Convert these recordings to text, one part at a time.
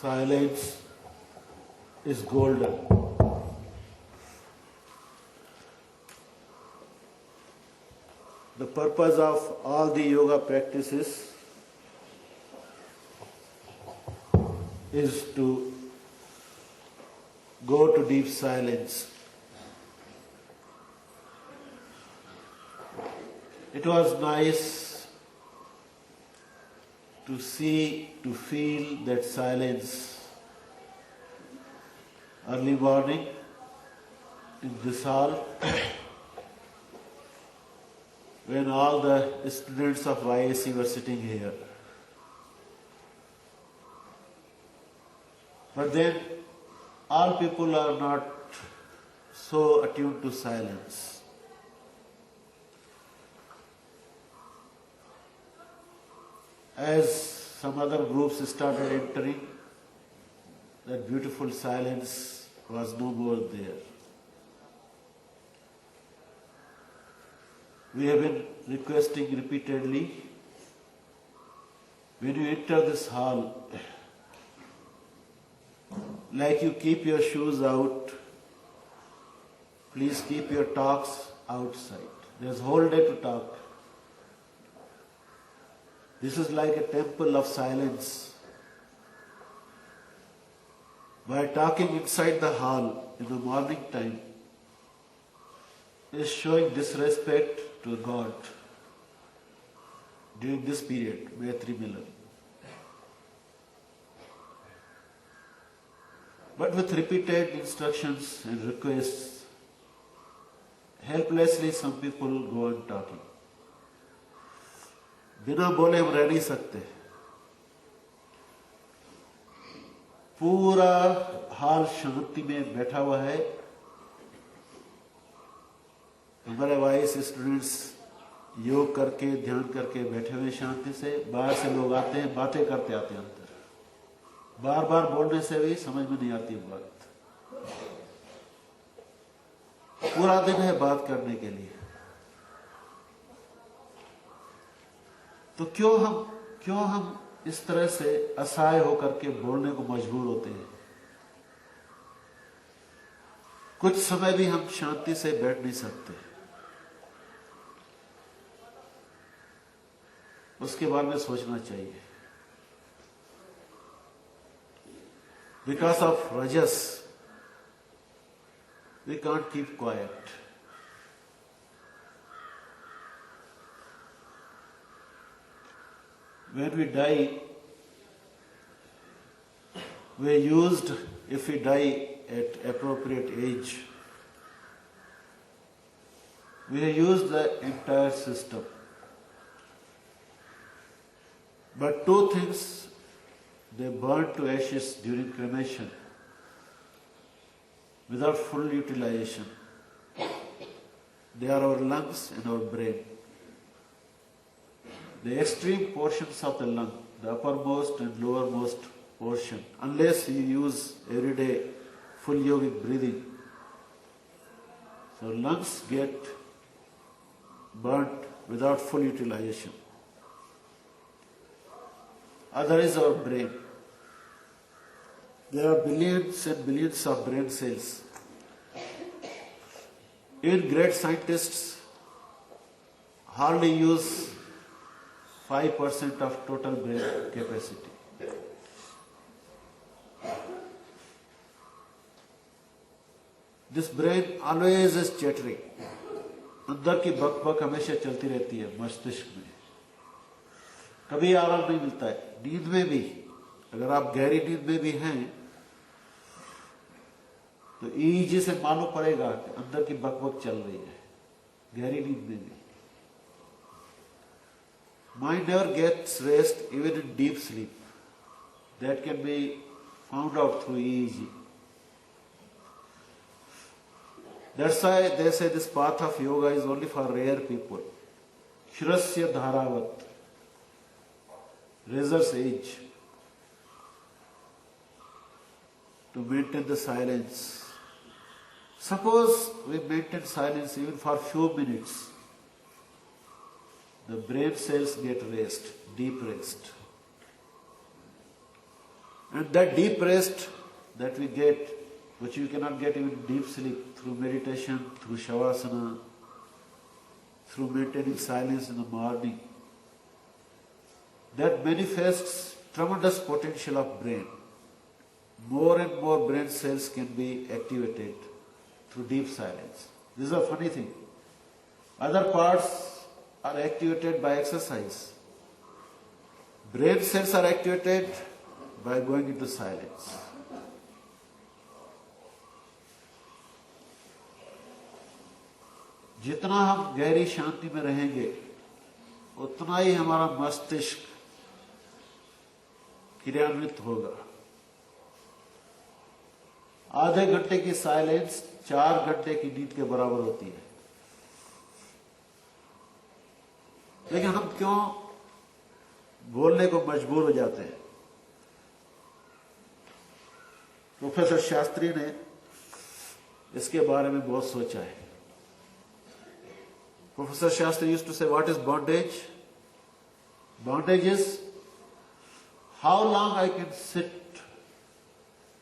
Silence is golden. The purpose of all the yoga practices is to go to deep silence. It was nice to see, to feel that silence early morning in this hall when all the students of YAC were sitting here. But then all people are not so attuned to silence. As some other groups started entering, that beautiful silence was no more there. We have been requesting repeatedly, when you enter this hall, like you keep your shoes out, please keep your talks outside. There's a whole day to talk. This is like a temple of silence. By talking inside the hall in the morning time is showing disrespect to God during this period, Mayatri Milan. But with repeated instructions and requests, helplessly some people go on talking. बिना बोले हम रह नहीं सकते. पूरा हाल शांति में बैठा हुआ है. हमारे वाइस स्टूडेंट्स योग करके ध्यान करके बैठे हुए शांति से. बाहर से लोग आते हैं, बातें करते आते हैं अंदर. बार बार बोलने से भी समझ में नहीं आती बात. पूरा दिन है बात करने के लिए. तो क्यों हम इस तरह से असहाय होकर के बोलने को मजबूर होते हैं. कुछ समय भी हम शांति से बैठ नहीं सकते. उसके बारे में सोचना चाहिए. Because of rajas, we can't keep quiet. When we die, if we die at appropriate age, we use the entire system. But two things, they burn to ashes during cremation without full utilization. They are our lungs and our brain. The extreme portions of the lung, the uppermost and lowermost portion, unless you use every day full yogic breathing, so lungs get burnt without full utilization. Other is our brain. There are billions and billions of brain cells. Even great scientists hardly use 5% of total brain capacity. This brain always is chattering. अंदर की बकबक हमेशा चलती रहती है मस्तिष्क में. कभी आराम नहीं मिलता है. नींद में भी, अगर आप गहरी नींद में भी हैं तो ईजी से मालूम पड़ेगा कि अंदर की बकबक चल रही है. गहरी नींद में भी. Mind never gets rest even in deep sleep. That can be found out through EEG. That's why they say this path of yoga is only for rare people. Shirasya dharavat. Razor's edge. To maintain the silence. Suppose we maintain silence even for few minutes. The brain cells get rest, deep rest. And that deep rest that we get, which you cannot get even deep sleep, through meditation, through shavasana, through maintaining silence in the morning, that manifests tremendous potential of brain. More and more brain cells can be activated through deep silence. This is a funny thing. Other parts are activated by exercise. Brain cells are activated by going into silence. जितना हम गहरी शांति में रहेंगे उतना ही हमारा मस्तिष्क क्रियान्वित होगा। आधे घंटे की साइलेंस 4 घंटे की नींद के बराबर होती है। लेकिन हम क्यों बोलने को मजबूर हो जाते हैं? प्रोफेसर शास्त्री ने इसके बारे में बहुत सोचा है। Professor Shastri used to say, what is bondage? Bondage is how long I can sit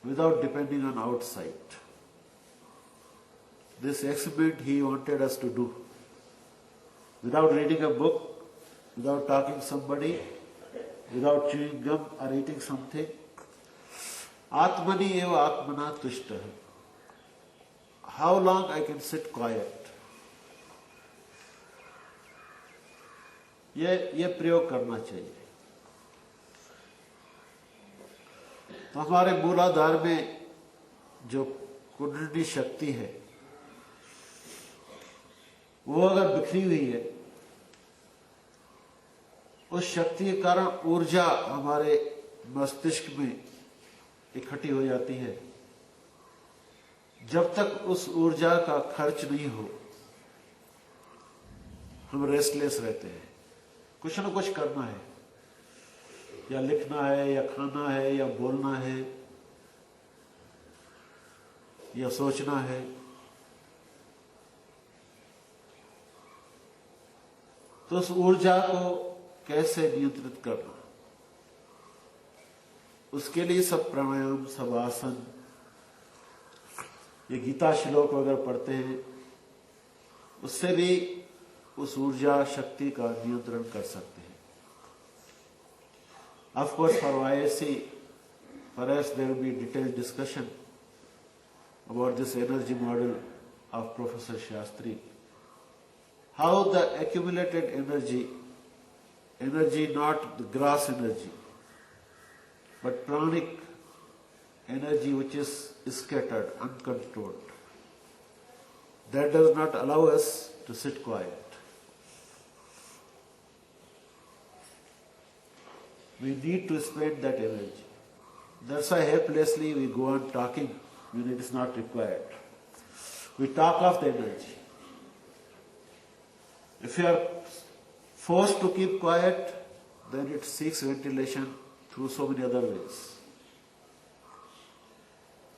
without depending on outside. This experiment he wanted us to do. Without reading a book, without talking to somebody, without chewing gum or eating something. Atmani eva atmana tushta. How long I can sit quiet. ये प्रयोग करना चाहिए। तो हमारे मूलाधार में जो कुंडलिनी शक्ति है वो अगर बिखरी हुई है, उस शक्ति के कारण ऊर्जा हमारे मस्तिष्क में इकट्ठी हो जाती है। जब तक उस ऊर्जा का खर्च नहीं हो हम रेस्टलेस रहते हैं। कुछ न कुछ करना है, या लिखना है, या खाना है, या बोलना है, या सोचना है। तो उस ऊर्जा को कैसे नियंत्रित करना, उसके लिए सब प्राणायाम, सब आसन, ये गीता श्लोक वगैरह पढ़ते हैं, उससे भी उस ऊर्जा शक्ति का नियंत्रण कर सकते हैं। Of course, for YSC, perhaps there will be detailed discussion about this energy model of Professor Shastri. How the accumulated energy not the gross energy, but pranic energy which is scattered, uncontrolled, that does not allow us to sit quiet. We need to spend that energy. That's why helplessly we go on talking when it is not required. We talk off the energy. If you are forced to keep quiet, then it seeks ventilation through so many other ways.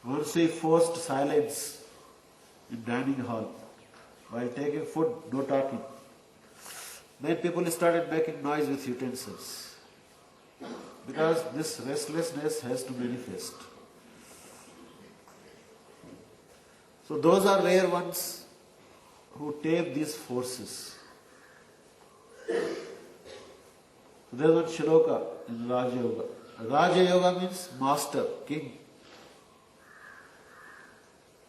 Once we forced silence in dining hall, while taking food, no talking, then people started making noise with utensils. Because this restlessness has to manifest. So those are rare ones who tame these forces. There is one shloka in Raja Yoga. Raja Yoga means master, king.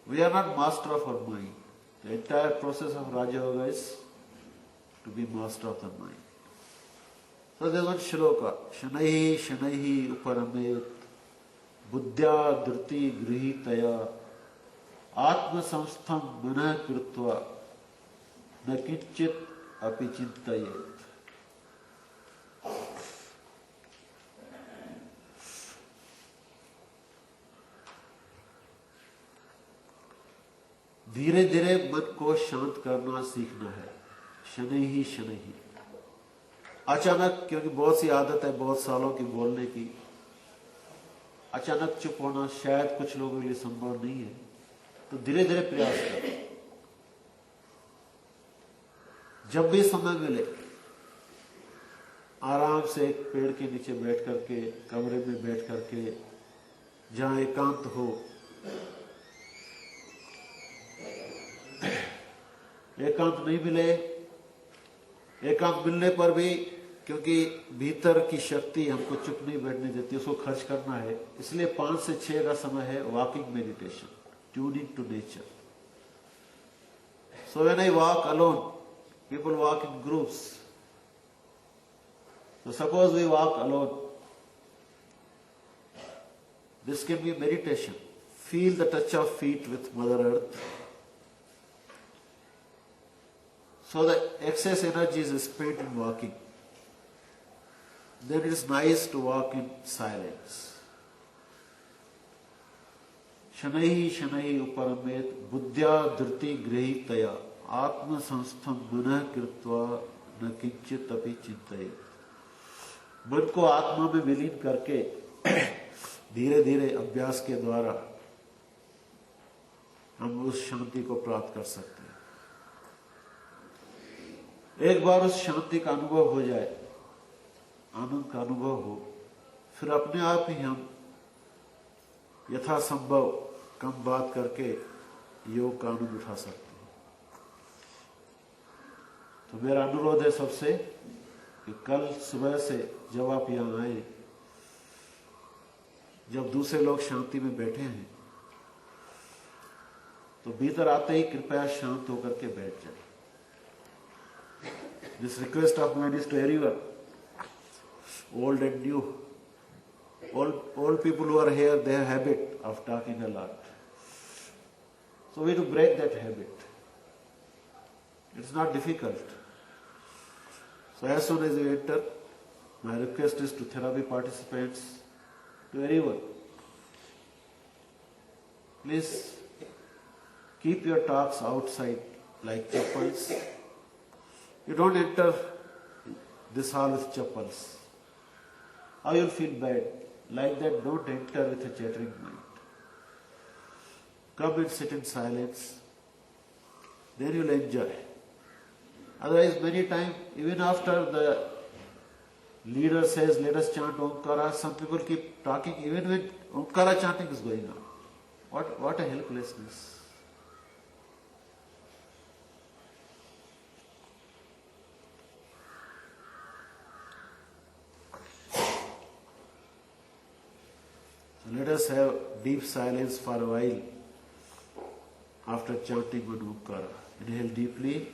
We are not master of our mind. The entire process of Raja Yoga is to be master of the mind. So there is one shloka. Shanaihi shanaihi uparamet buddhya dhriti grihitaya atma samstham mana krutva na kinchit api chintayet. धीरे धीरे मन को शांत करना सीखना है। शनै ही शनै ही। अचानक, क्योंकि बहुत सी आदत है बहुत सालों की बोलने की, अचानक चुप होना शायद कुछ लोगों के लिए संभव नहीं है। तो धीरे धीरे प्रयास करें। जब भी समय मिले आराम से एक पेड़ के नीचे बैठ करके, कमरे में बैठ करके जहां एकांत हो। एकांत नहीं मिले, एकांत मिलने पर भी क्योंकि भीतर की शक्ति हमको चुप नहीं बैठने देती, उसको खर्च करना है, इसलिए 5 से 6 का समय है walking meditation, tuning to nature. So when I walk alone, people walk in groups. So suppose we walk alone. This can be meditation. Feel the touch of feet with Mother Earth. So the excess energy is spent in walking. Then it is nice to walk in silence. शनैः शनैः उपरमेत बुद्ध्या धृति गृहीतया आत्म संस्थं मनः कृत्वा न किंचित अपि चिंतयेत्। मन को आत्मा में विलीन करके धीरे धीरे अभ्यास के द्वारा हम उस शांति को प्राप्त कर सकते हैं। एक बार उस शांति का अनुभव हो जाए, आनंद का अनुभव हो, फिर अपने आप ही हम यथासंभव कम बात करके योग का आनंद उठा सकते हैं। तो मेरा अनुरोध है सबसे कि कल सुबह से जब आप यहां आए, जब दूसरे लोग शांति में बैठे हैं, तो भीतर आते ही कृपया शांत होकर के बैठ जाए। This request of mine is to everyone, old and new. All people who are here, they have habit of talking a lot. So we have to break that habit. It's not difficult. So as soon as you enter, my request is to therapy participants, to everyone. Please keep your talks outside like chappals. You don't enter this hall with chappals. How you'll feel bad. Like that, don't enter with a chattering mind. Come and sit in silence. Then you'll enjoy. Otherwise, many times, even after the leader says, let us chant Omkara, some people keep talking even when Omkara chanting is going on. What a helplessness. So let us have deep silence for a while after chanting one Omkara. Inhale deeply.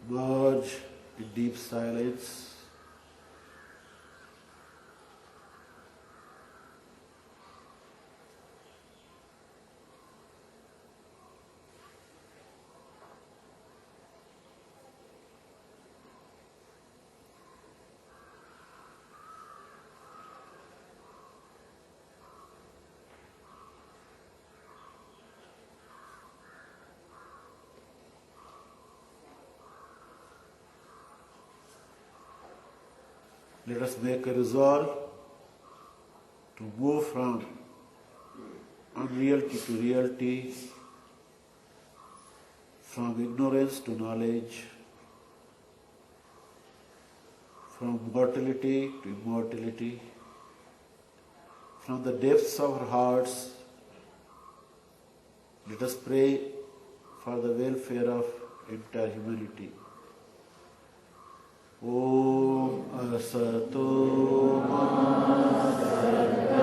Merge in deep silence. Let us make a resolve to move from unreality to reality, from ignorance to knowledge, from mortality to immortality, from the depths of our hearts. Let us pray for the welfare of entire humanity. Om Asato Ma Sadgaya